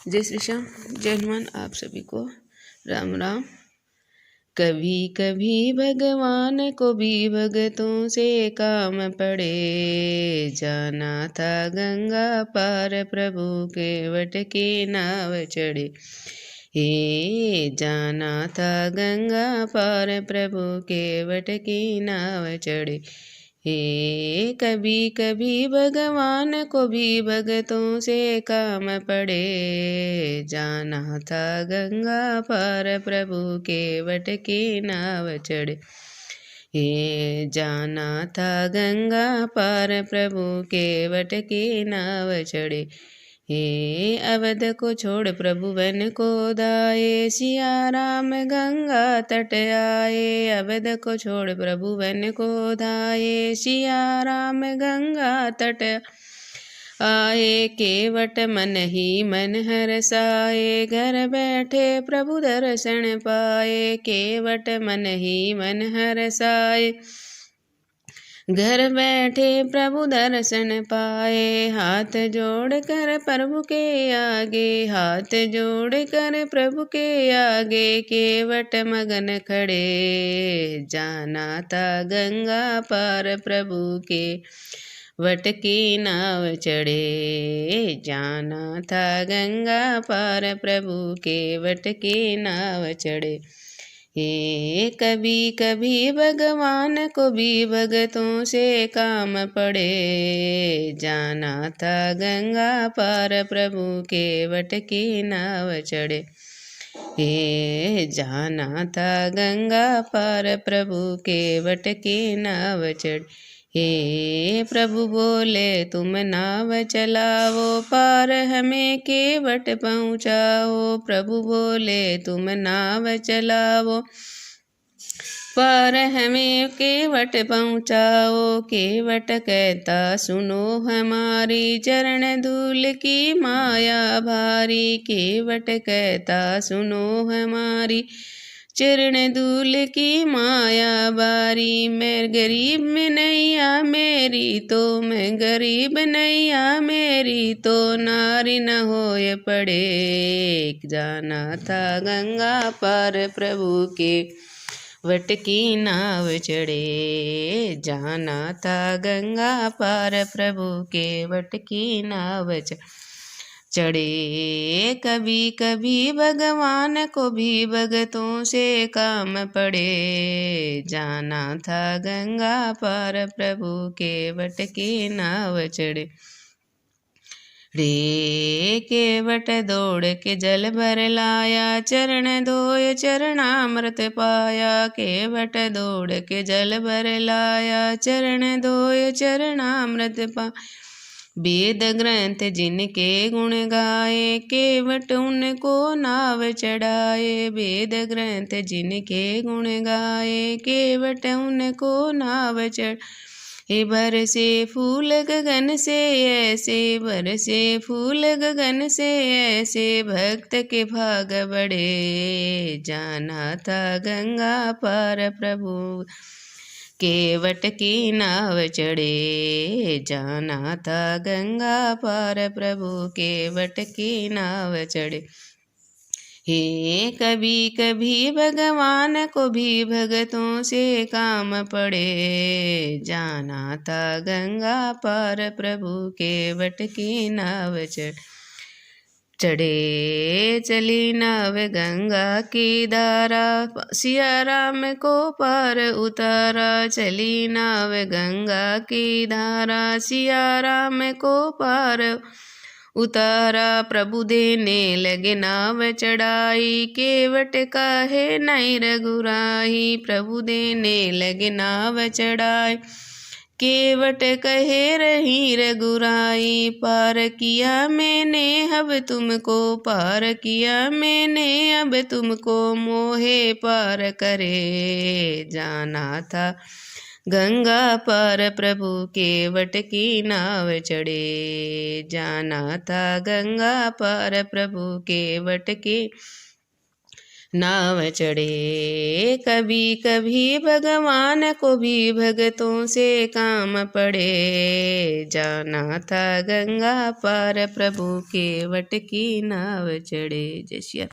जय श्री श्याम, जय हनुमान। आप सभी को राम राम। कभी कभी भगवान को भी भगतों से काम पड़े, जाना था गंगा पार प्रभु के वट की नाव चढ़े। हे जाना था गंगा पार प्रभु के वट की नाव चढ़े। हे कभी कभी भगवान को भी भगतों से काम पड़े, जाना था गंगा पार प्रभु के वट की नाव चढ़े। हे जाना था गंगा पार प्रभु के वट की नाव चढ़े। हे अवध को छोड़ प्रभु वन को दाए, सिया राम गंगा तट आए। अवध को छोड़ प्रभु वन को दाए, सिया राम गंगा तट आए। केवट मन ही मन हरसाए, घर बैठे प्रभु दर्शन पाए। केवट मन ही मन हरसाए, घर बैठे प्रभु दर्शन पाए। हाथ जोड़ कर प्रभु के आगे, हाथ जोड़ कर प्रभु के आगे, केवट मगन खड़े। जाना था गंगा पार प्रभु के वट की नाव चढ़े। जाना था गंगा पार प्रभु के वट की नाव चढ़े। हे कभी कभी भगवान को भी भगतों से काम पड़े, जाना था गंगा पार प्रभु के वट की नाव चढ़े। हे जाना था गंगा पार प्रभु के वट की नाव चढ़े। हे प्रभु बोले तुम नाव चलाओ, पार हमें केवट पहुँचाओ। प्रभु बोले तुम नाव चलाओ, पार हमें केवट पहुँचाओ। केवट कहता सुनो हमारी, चरण धूल की माया भारी। केवट कहता सुनो हमारी, चरण धूल की माया बारी। मैं गरीब में नैया मेरी तो, मैं गरीब नैया मेरी तो, नारी न होए पड़े। जाना था गंगा पार प्रभु के वट की नाव चढ़े। जाना था गंगा पार प्रभु के वट की नाव चढ़े। कभी कभी भगवान को भी भगतों से काम पड़े, जाना था गंगा पार प्रभु के वट की नाव चढ़े। रे केवट दौड़ के जल भर लाया, चरण धोय चरणामृत पाया। केवट दौड़ के जल भर लाया, चरण धोय चरणामृत पाया। वेद ग्रंथ जिनके गुण गाए, केवट उनको नाव चढ़ाए। वेद ग्रंथ जिनके गुण गाए, केवट उनको नाव चढ़। हे बरसे फूल गगन से ऐसे, बरसे फूल गगन से ऐसे, भक्त के भाग बढ़े। जाना था गंगा पार प्रभु केवट की नाव चढ़े। जाना था गंगा पार प्रभु केवट की नाव चढ़े। हे कभी कभी भगवान को भी भगतों से काम पड़े, जाना था गंगा पार प्रभु के वट की नाव चढ़े। चली नाव गंगा की धारा, सिया राम को पार उतारा। चली नाव गंगा की धारा, सिया राम को पार उतारा। प्रभु देने लगे नाव चढ़ाई, केवट काहे नहीं रघुराई। प्रभु देने लगे नाव चढ़ाई, केवट कहे रही रघुराई। पार किया मैंने अब तुमको, पार किया मैंने अब तुमको, मोहे पार करे। जाना था गंगा पार प्रभु के वट की नाव चढ़े। जाना था गंगा पार प्रभु के वट की नाव चढ़े। कभी कभी भगवान को भी भगतों से काम पड़े, जाना था गंगा पार प्रभु के वट की नाव चढ़े। जय श्री राम।